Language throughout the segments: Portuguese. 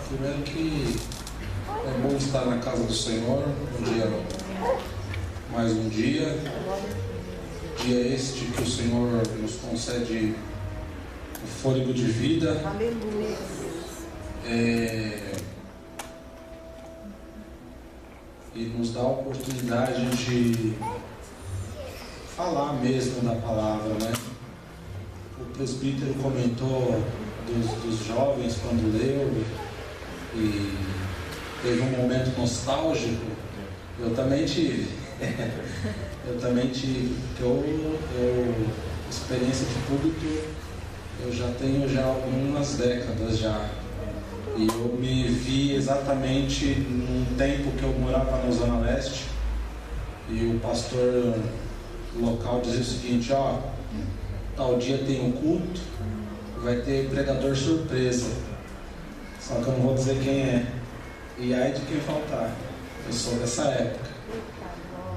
Primeiro que é bom estar na casa do Senhor, mais um dia este que o Senhor nos concede o fôlego de vida. Aleluia. E nos dá a oportunidade de falar mesmo da palavra, né? O presbítero comentou dos jovens quando leu e teve um momento nostálgico. Eu também tive. Experiência de público eu já tenho algumas décadas já. E eu me vi exatamente num tempo que eu morava na Zona Leste e o pastor local dizia o seguinte: tal dia tem um culto, vai ter pregador surpresa, só que eu não vou dizer quem é, e aí de quem faltar. Eu sou dessa época.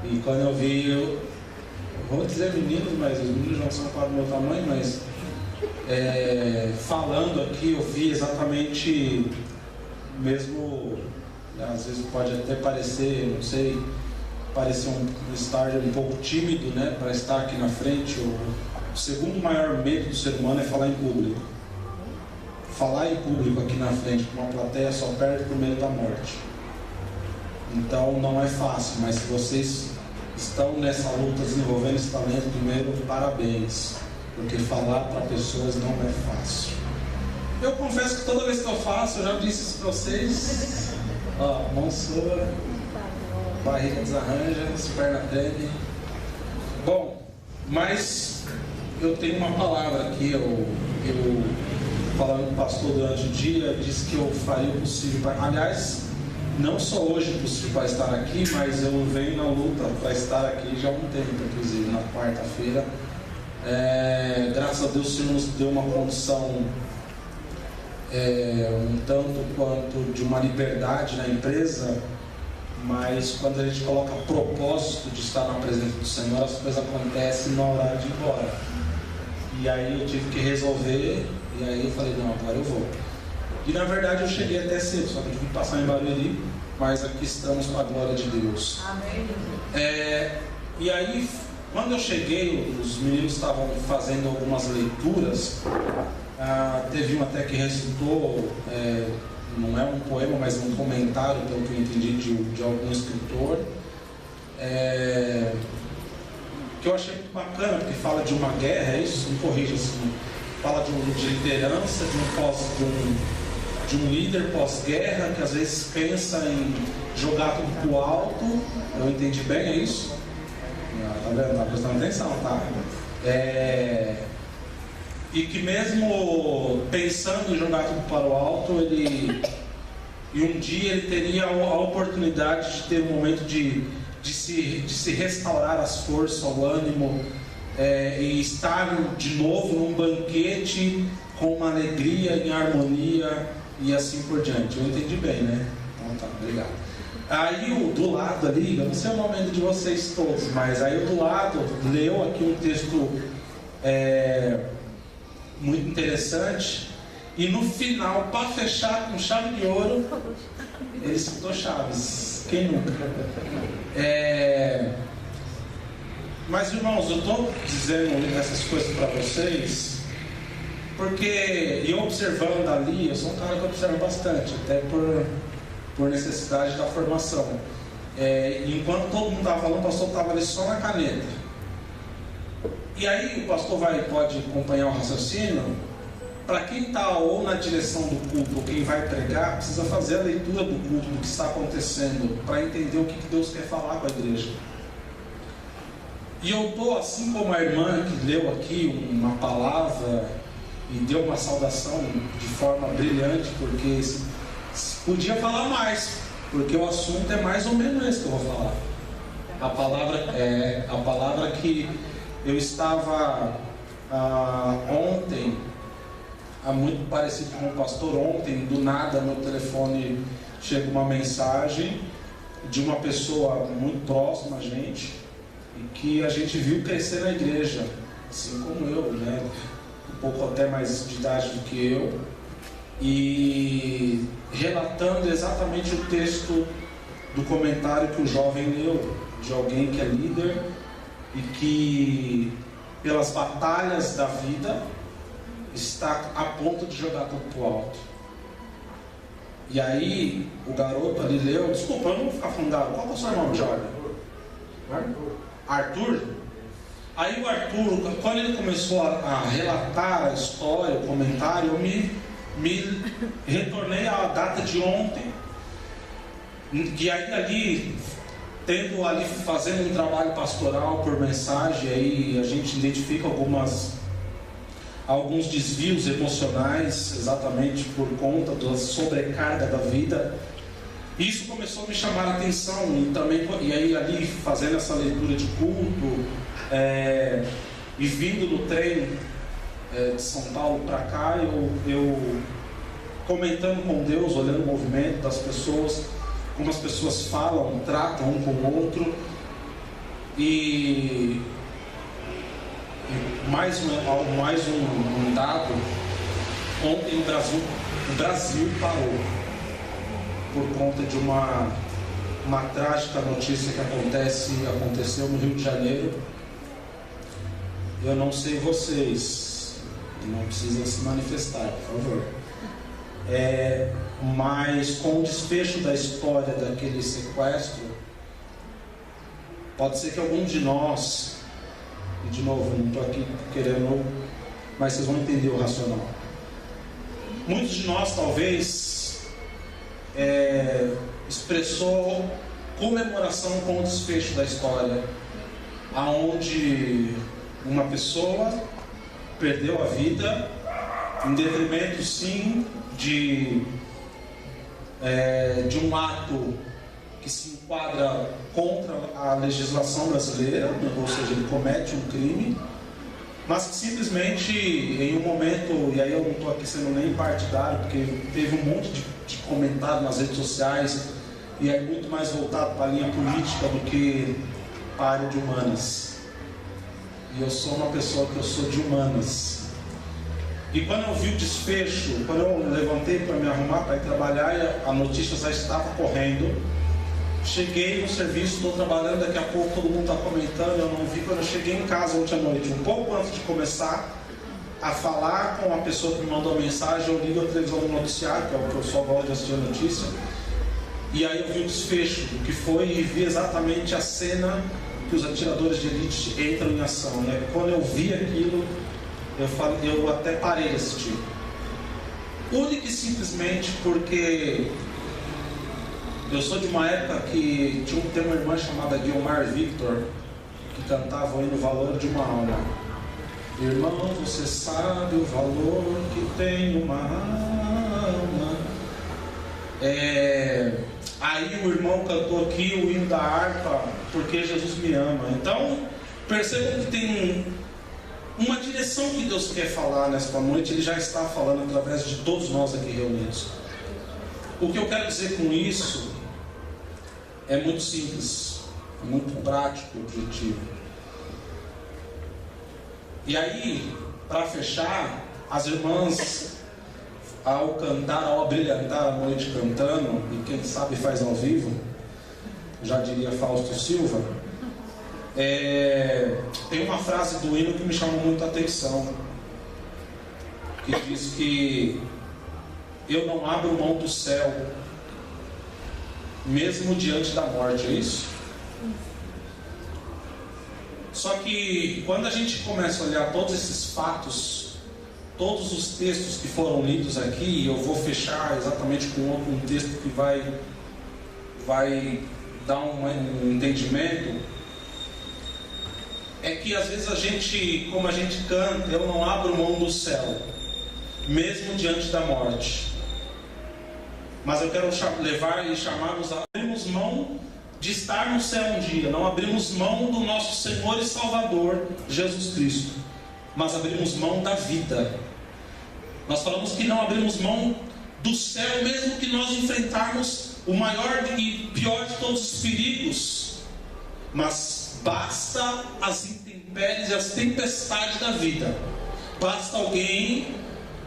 E quando eu vi, eu vou dizer meninos, mas os meninos não são quase do meu tamanho, mas falando aqui, eu vi exatamente, mesmo, às vezes pode até parecer, não sei, parecer estar um pouco tímido, né, para estar aqui na frente. O segundo maior medo do ser humano é falar em público. Falar em público aqui na frente, com uma plateia, só perde por medo da morte. Então não é fácil, mas se vocês estão nessa luta desenvolvendo esse talento, primeiro, parabéns, porque falar para pessoas não é fácil. Eu confesso que toda vez que eu faço, eu já disse isso para vocês, mão sua, barriga desarranja, as pernas tremem. Bom, mas eu tenho uma palavra aqui, eu falando com o pastor durante o dia, disse que eu faria o possível para... Aliás, não só hoje possível para estar aqui, mas eu venho na luta para estar aqui já há um tempo, inclusive na quarta-feira. Graças a Deus o Senhor nos deu uma condição um tanto quanto de uma liberdade na empresa, mas quando a gente coloca propósito de estar na presença do Senhor, as coisas acontecem na hora de ir embora. E aí eu tive que resolver, e aí eu falei, não, agora eu vou. E na verdade eu cheguei até cedo, só que eu tive que passar em Barueri, mas aqui estamos com a glória de Deus. Amém. E aí, quando eu cheguei, os meninos estavam fazendo algumas leituras. Teve um até que recitou, não é um poema, mas um comentário, pelo que eu entendi, de algum escritor, que eu achei muito bacana, porque fala de uma guerra, é isso? Me corrija assim. Fala de liderança, de um líder pós-guerra, que às vezes pensa em jogar tudo pro alto. Eu entendi bem, é isso? Tá vendo? Tá prestando atenção, tá? E que mesmo pensando em jogar tudo para o alto, e um dia ele teria a oportunidade de ter um momento de se restaurar as forças, o ânimo, e estar de novo num banquete com uma alegria, em harmonia e assim por diante. Eu entendi bem, né? Então tá, obrigado. Aí do lado ali, eu não sei o nome ainda de vocês todos, mas aí do lado leu aqui um texto muito interessante, e no final, para fechar com chave de ouro, ele citou Chaves. Quem nunca? Mas irmãos, eu estou dizendo essas coisas para vocês porque eu observando ali, eu sou um cara que observa bastante, até por necessidade da formação. Enquanto todo mundo estava falando, o pastor estava ali só na caneta. E aí o pastor pode acompanhar o raciocínio. Para quem está ou na direção do culto ou quem vai pregar, precisa fazer a leitura do culto, do que está acontecendo, para entender o que Deus quer falar com a igreja. E eu estou, assim como a irmã que leu aqui uma palavra e deu uma saudação de forma brilhante, porque podia falar mais, porque o assunto é mais ou menos esse que eu vou falar. A palavra que eu estava ontem, muito parecido com o pastor ontem, do nada no telefone chega uma mensagem de uma pessoa muito próxima a gente, e que a gente viu crescer na igreja, assim como eu, né? Um pouco até mais de idade do que eu, e relatando exatamente o texto do comentário que o jovem leu, de alguém que é líder e que, pelas batalhas da vida, está a ponto de jogar tudo pro alto. E aí, o garoto ali leu, desculpa, eu não vou ficar fundado, qual é o seu nome, Jorge? Arthur? Aí o Arthur, quando ele começou a relatar a história, o comentário, eu me retornei à data de ontem. E aí ali, fazendo um trabalho pastoral por mensagem, aí a gente identifica alguns desvios emocionais, exatamente por conta da sobrecarga da vida. Isso começou a me chamar a atenção, e aí ali fazendo essa leitura de culto, e vindo do trem de São Paulo para cá, eu comentando com Deus, olhando o movimento das pessoas, como as pessoas falam, tratam um com o outro, e mais um dado. Ontem o Brasil parou por conta de uma trágica notícia que aconteceu no Rio de Janeiro. Eu não sei vocês, não precisa se manifestar, por favor. Mas com o desfecho da história daquele sequestro, pode ser que algum de nós, e de novo, não estou aqui querendo, mas vocês vão entender o racional. Muitos de nós talvez expressou comemoração com o desfecho da história, aonde uma pessoa perdeu a vida em detrimento, sim, de um ato que se enquadra contra a legislação brasileira, ou seja, ele comete um crime, mas que simplesmente em um momento, e aí eu não estou aqui sendo nem partidário, porque teve um monte de comentário nas redes sociais, e é muito mais voltado para a linha política do que para a área de humanas. E eu sou uma pessoa que eu sou de humanas. E quando eu vi o desfecho, quando eu levantei para me arrumar para ir trabalhar, a notícia já estava correndo. Cheguei no serviço, estou trabalhando, daqui a pouco todo mundo está comentando, eu não vi. Quando eu cheguei em casa ontem à noite, um pouco antes de começar a falar com a pessoa que me mandou a mensagem, eu ligo a televisão do noticiário, que é o que eu só gosto de assistir a notícia, e aí eu vi o desfecho, que foi, e vi exatamente a cena que os atiradores de elite entram em ação. Né? Quando eu vi aquilo, eu até parei de assistir. Única e simplesmente porque eu sou de uma época que tem uma irmã chamada Guilmar Victor, que cantava aí no valor de uma alma. Irmão, você sabe o valor que tem uma alma. Aí o irmão cantou aqui o hino da harpa, porque Jesus me ama. Então, percebam que tem uma direção que Deus quer falar nesta noite. Ele já está falando através de todos nós aqui reunidos. O que eu quero dizer com isso é muito simples, muito prático e objetivo. E aí, para fechar, as irmãs, ao abrilhantar a noite cantando, e quem sabe faz ao vivo, já diria Fausto Silva, tem uma frase do hino que me chamou muito a atenção, que diz que eu não abro mão do céu, mesmo diante da morte, é isso? Só que quando a gente começa a olhar todos esses fatos, todos os textos que foram lidos aqui, eu vou fechar exatamente com um texto que vai dar um entendimento, é que às vezes como a gente canta, eu não abro mão do céu, mesmo diante da morte. Mas eu quero levar e chamar-nos a abrirmos mão de estar no céu um dia. Não abrimos mão do nosso Senhor e Salvador, Jesus Cristo, mas abrimos mão da vida. Nós falamos que não abrimos mão do céu, mesmo que nós enfrentarmos o maior e pior de todos os perigos. Mas basta as intempéries e as tempestades da vida. Basta alguém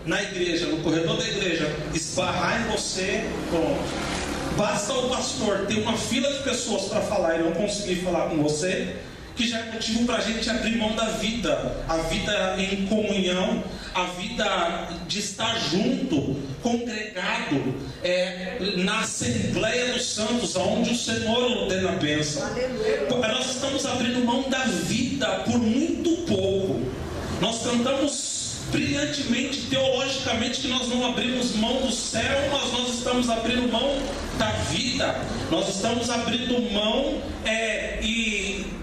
na igreja, no corredor da igreja, esbarrar em você, pronto. Basta o pastor ter uma fila de pessoas para falar e não conseguir falar com você, que já é motivo para a gente abrir mão da vida, a vida em comunhão, a vida de estar junto, congregado, na Assembleia dos Santos, onde o Senhor ordena a bênção. Nós estamos abrindo mão da vida por muito pouco. Nós cantamos brilhantemente, teologicamente, que nós não abrimos mão do céu, mas nós estamos abrindo mão da vida. Nós estamos abrindo mão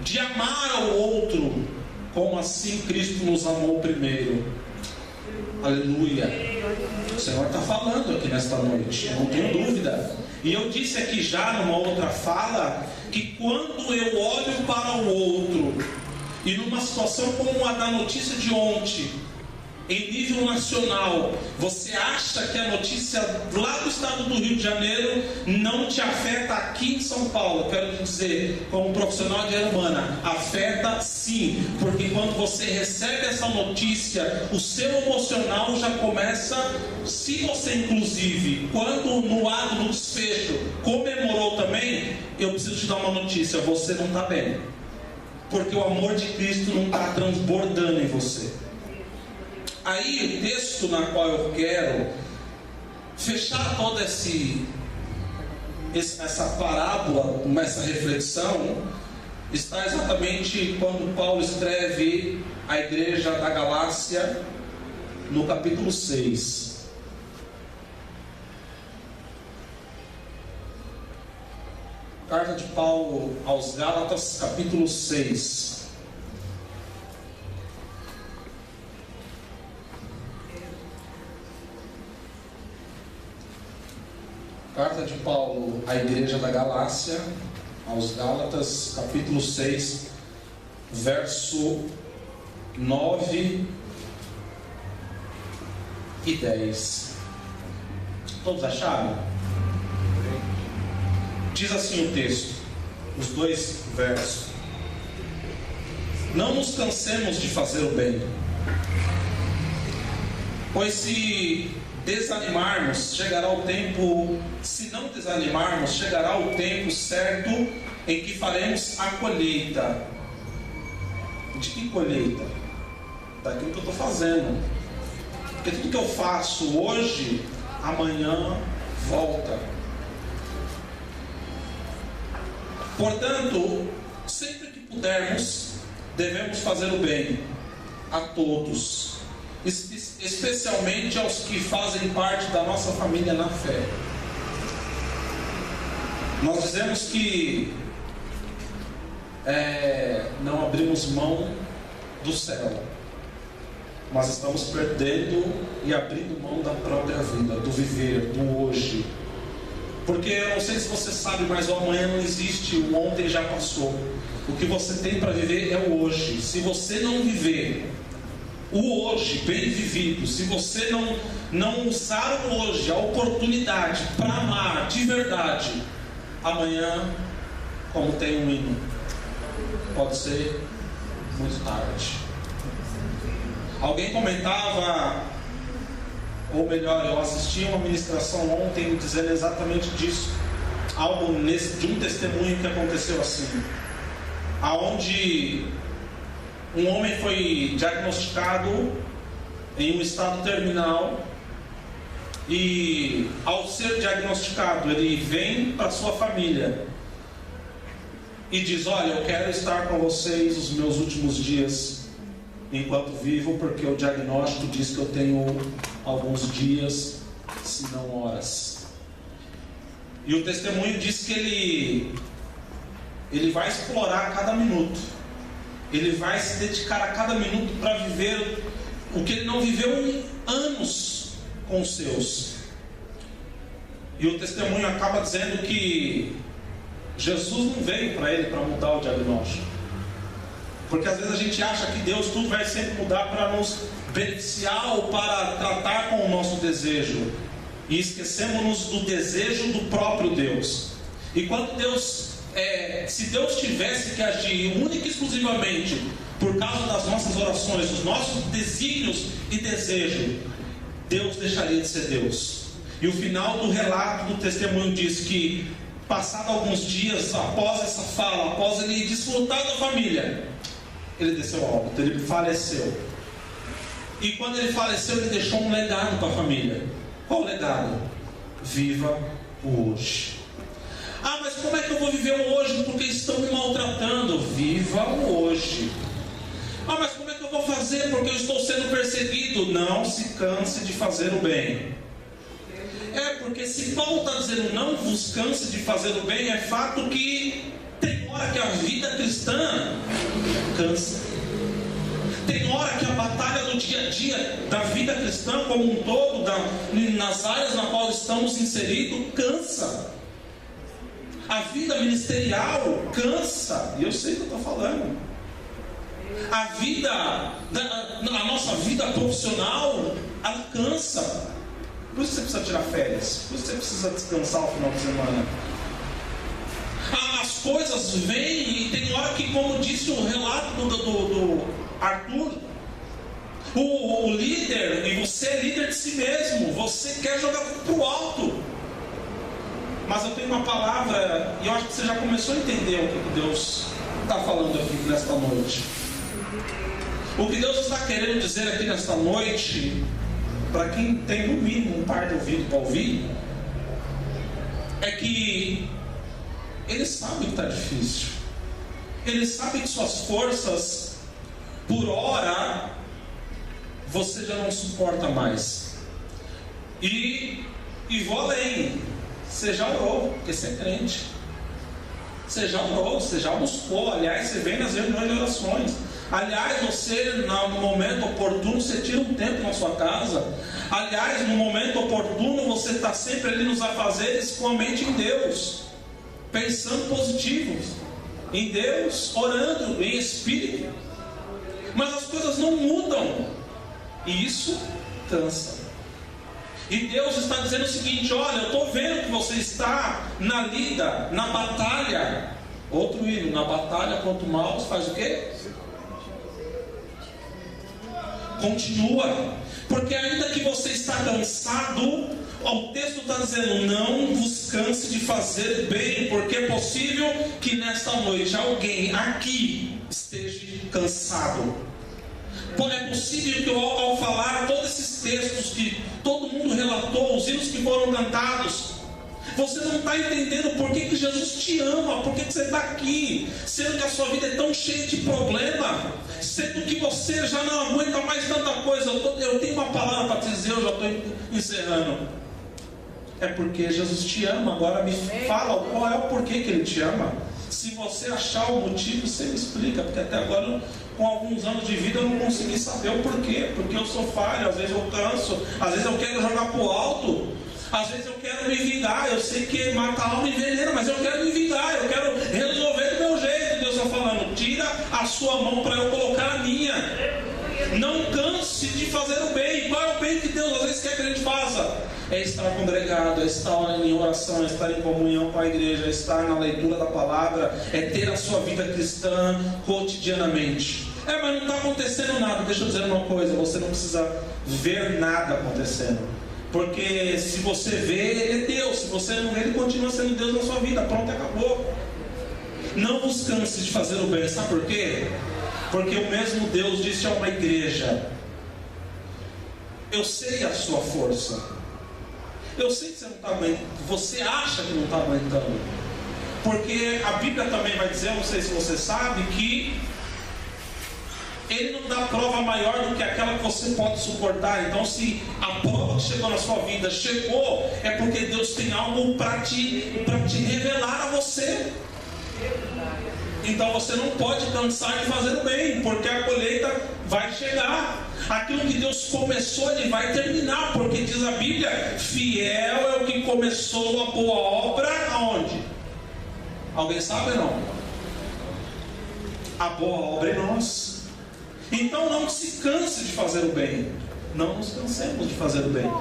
de amar ao outro, como assim Cristo nos amou primeiro. Aleluia. O Senhor está falando aqui nesta noite, não tenho dúvida. E eu disse aqui já numa outra fala, que quando eu olho para o outro, e numa situação como a da notícia de ontem, em nível nacional, você acha que a notícia lá do estado do Rio de Janeiro não te afeta aqui em São Paulo? Quero te dizer, como profissional de área humana, afeta sim, porque quando você recebe essa notícia, o seu emocional já começa, se você inclusive, quando no ato do desfecho, comemorou também, eu preciso te dar uma notícia, você não está bem, porque o amor de Cristo não está transbordando em você. Aí o texto na qual eu quero fechar toda essa parábola, com essa reflexão, está exatamente quando Paulo escreve à igreja da Galácia, no capítulo 6. Carta de Paulo aos Gálatas, capítulo 6. Carta de Paulo à igreja da Galácia, aos Gálatas, capítulo 6, verso 9 e 10. Todos acharam? Diz assim o texto, os dois versos: não nos cansemos de fazer o bem, pois se desanimarmos, chegará o tempo, se não desanimarmos, chegará o tempo certo em que faremos a colheita. De que colheita? Daquilo que eu estou fazendo. Porque tudo que eu faço hoje, amanhã volta. Portanto, sempre que pudermos, devemos fazer o bem a todos, especialmente aos que fazem parte da nossa família na fé. Nós dizemos que não abrimos mão do céu, mas estamos perdendo e abrindo mão da própria vida, do viver, do hoje. Porque eu não sei se você sabe, mas o amanhã não existe, o ontem já passou. O que você tem para viver é o hoje. Se você não viver o hoje bem vivido, se você não usar o hoje, a oportunidade para amar de verdade, amanhã, como tem um hino, pode ser muito tarde. Alguém comentava, ou melhor, eu assisti uma ministração ontem dizendo exatamente disso, algo de um testemunho que aconteceu assim, aonde um homem foi diagnosticado em um estado terminal, e ao ser diagnosticado, ele vem para sua família e diz: olha, eu quero estar com vocês os meus últimos dias enquanto vivo, porque o diagnóstico diz que eu tenho alguns dias, se não horas. E o testemunho diz que ele vai explorar cada minuto, ele vai se dedicar a cada minuto para viver o que ele não viveu em anos com os seus. E o testemunho acaba dizendo que Jesus não veio para ele para mudar o diagnóstico, porque às vezes a gente acha que Deus tudo vai sempre mudar para nos beneficiar ou para tratar com o nosso desejo, e esquecemos-nos do desejo do próprio Deus. E quando se Deus tivesse que agir única e exclusivamente por causa das nossas orações, dos nossos desígnios e desejos, Deus deixaria de ser Deus. E o final do relato do testemunho diz que, passado alguns dias após essa fala, após ele desfrutar da família, ele desceu ao óbito, ele faleceu. E quando ele faleceu, ele deixou um legado para a família. Qual o legado? Viva o hoje. Ah, mas como é que eu vou viver o hoje? Porque estão me maltratando. Viva o hoje. Ah, mas como é que eu vou fazer? Porque eu estou sendo perseguido. Não se canse de fazer o bem. Porque se Paulo está dizendo não vos canse de fazer o bem, é fato que tem hora que a vida cristã cansa. Tem hora que a batalha do dia a dia da vida cristã como um todo, nas áreas na qual estamos inseridos, cansa. A vida ministerial cansa. E eu sei o que eu estou falando. A nossa vida profissional, ela cansa. Por isso você precisa tirar férias. Por isso você precisa descansar no final de semana. As coisas vêm e tem hora que, como disse o relato do Arthur, o líder, e você é líder de si mesmo, você quer jogar para o alto. Mas eu tenho uma palavra, e eu acho que você já começou a entender o que Deus está falando aqui nesta noite. O que Deus está querendo dizer aqui nesta noite, para quem tem no mínimo um par de ouvido para ouvir, é que Ele sabe que está difícil. Ele sabe que suas forças, por hora, você já não suporta mais. E vou além. Você já orou, porque você é crente. Você já orou, você já buscou. Aliás, você vem nas reuniões de orações. Aliás, você, no momento oportuno, você tira um tempo na sua casa. Aliás, no momento oportuno, você está sempre ali nos afazeres com a mente em Deus, pensando positivos em Deus, orando em espírito. Mas as coisas não mudam, e isso cansa. E Deus está dizendo o seguinte: olha, eu estou vendo que você está na lida, na batalha. Outro hino, na batalha contra o mal, você faz o quê? Continua. Porque ainda que você está cansado, o texto está dizendo: não vos canse de fazer bem, porque é possível que nesta noite alguém aqui esteja cansado. É possível que ao falar todos esses textos que todo mundo relatou, os hinos que foram cantados, você não está entendendo por que Jesus te ama, por que você está aqui, sendo que a sua vida é tão cheia de problema, sendo que você já não aguenta mais tanta coisa. Eu tenho uma palavra para te dizer, eu já estou encerrando. É porque Jesus te ama. Agora me fala qual é o porquê que Ele te ama. Se você achar o motivo, você me explica, porque até agora, com alguns anos de vida, eu não consegui saber o porquê. Porque eu sou falho, às vezes eu canso, às vezes eu quero jogar para o alto, às vezes eu quero me vingar. Eu sei que mata a alma e envenena, mas eu quero me vingar, eu quero resolver do meu jeito. Deus está falando: tira a sua mão para eu colocar a minha. Não canse de fazer o bem. Qual é o bem que Deus às vezes quer que a gente faça? É estar congregado, é estar em oração, é estar em comunhão com a igreja, é estar na leitura da palavra, é ter a sua vida cristã cotidianamente. Mas não está acontecendo nada. Deixa eu dizer uma coisa: você não precisa ver nada acontecendo, porque se você vê, Ele é Deus. Se você não vê, Ele continua sendo Deus na sua vida. Pronto, acabou. Não vos canse de fazer o bem. Sabe por quê? Porque o mesmo Deus disse a uma igreja: eu sei a sua força. Eu sei que você não está aguentando. Você acha que não está aguentando. Porque a Bíblia também vai dizer, eu não sei se você sabe, que Ele não dá prova maior do que aquela que você pode suportar. Então, se a prova que chegou na sua vida chegou, é porque Deus tem algo para te revelar a você. Então você não pode cansar de fazer o bem, porque a colheita vai chegar. Aquilo que Deus começou, Ele vai terminar, porque diz a Bíblia: fiel é o que começou a boa obra. Aonde? Alguém sabe ou não? A boa obra é nós. Então não se canse de fazer o bem. Não nos cansemos de fazer o bem,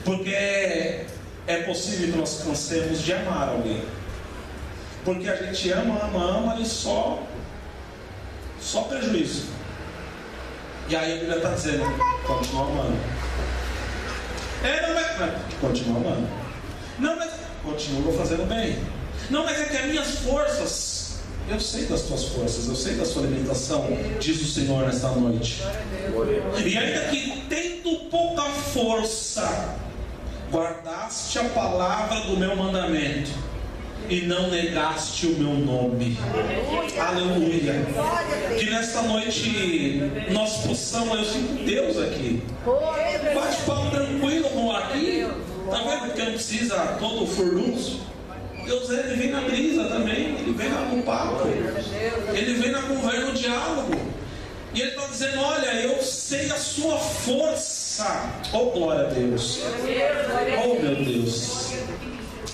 porque é possível que nós cansemos de amar alguém. Porque a gente ama e só prejuízo. E aí a Bíblia está dizendo: continua amando. Não, mas continua amando. Não, mas continua fazendo bem. Não, mas é que as minhas forças, eu sei das tuas forças, eu sei da sua limitação, diz o Senhor nesta noite. E ainda que tendo pouca força, guardaste a palavra do meu mandamento e não negaste o meu nome. Aleluia. Que nesta noite nós possamos, eu sinto Deus aqui. Bate papo tranquilo no aqui. Tá vendo? Porque não precisa todo o furdunço. Deus, ele vem na brisa também. Ele vem no papo. Ele vem na conversa, no diálogo. E ele está dizendo, olha, eu sei a sua força. Oh, glória a Deus. Oh, meu Deus.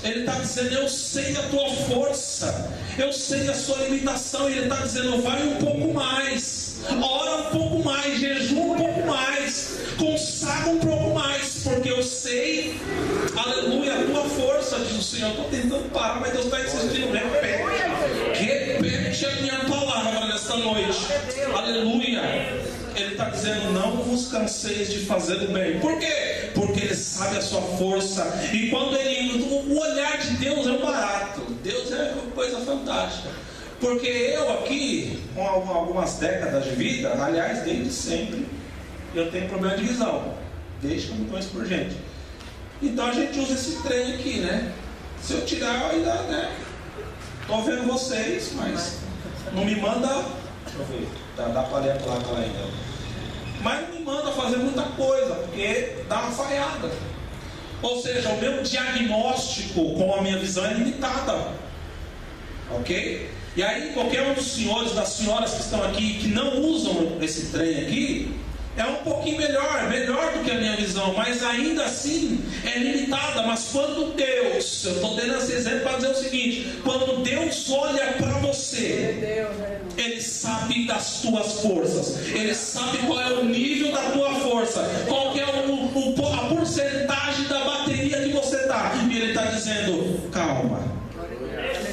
Ele está dizendo, eu sei a tua força, eu sei a sua limitação. E ele está dizendo, vai um pouco mais, ora um pouco mais, jejua um pouco mais, consagra um pouco mais, porque eu sei, aleluia, a tua força, diz o Senhor. Eu estou tentando parar, mas Deus está insistindo, repete a minha palavra nesta noite, aleluia. Ele está dizendo, não vos canseis de fazer o bem. Por quê? Porque ele sabe a sua força. E quando o olhar de Deus é um barato. Deus é uma coisa fantástica. Porque eu aqui, com algumas décadas de vida, aliás, desde sempre, eu tenho problema de visão, desde que eu me conheço por gente. Então a gente usa esse trem aqui, né? Se eu tirar, ainda, né? Estou vendo vocês, mas não me manda. Deixa eu ver, dá para ler a placa lá ainda. Mas não me manda fazer muita coisa, porque dá uma falhada. Ou seja, o meu diagnóstico com a minha visão é limitada. Ok? E aí qualquer um dos senhores, das senhoras que estão aqui, que não usam esse trem aqui, é um pouquinho melhor do que a minha visão, mas ainda assim é limitada. Mas quando Deus, eu estou dando esse exemplo para dizer o seguinte, quando Deus olha para você, Ele sabe das tuas forças, Ele sabe qual é o nível da tua força, qual que é a porcentagem da bateria que você está, e Ele está dizendo, calma,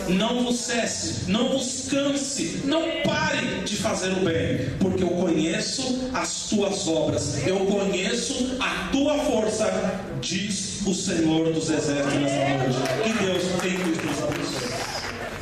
não vos cesse, não vos canse, não pare de fazer o bem, porque eu conheço as tuas obras, eu conheço a tua força, diz o Senhor dos Exércitos nessa noite. Que Deus tem que nos abençoe.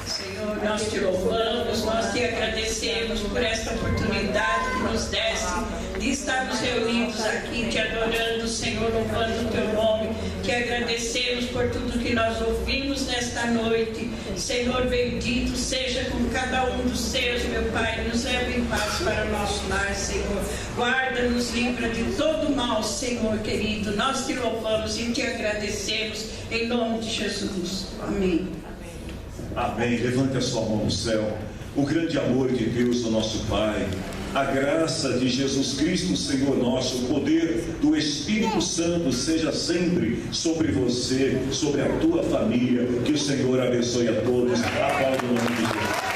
Senhor, nós te louvamos, nós te agradecemos por esta oportunidade que nos desse de estarmos reunidos aqui, te adorando, Senhor, louvando o teu nome. Te agradecemos por tudo que nós ouvimos nesta noite. Senhor, bendito seja com cada um dos seus, meu Pai. Nos leva em paz para o nosso lar, Senhor. Guarda-nos, livra de todo mal, Senhor querido. Nós te louvamos e te agradecemos em nome de Jesus. Amém. Amém. Levante a sua mão no céu. O grande amor de Deus, o nosso Pai, a graça de Jesus Cristo, Senhor nosso, o poder do Espírito Santo seja sempre sobre você, sobre a tua família. Que o Senhor abençoe a todos. A paz do nome de Jesus.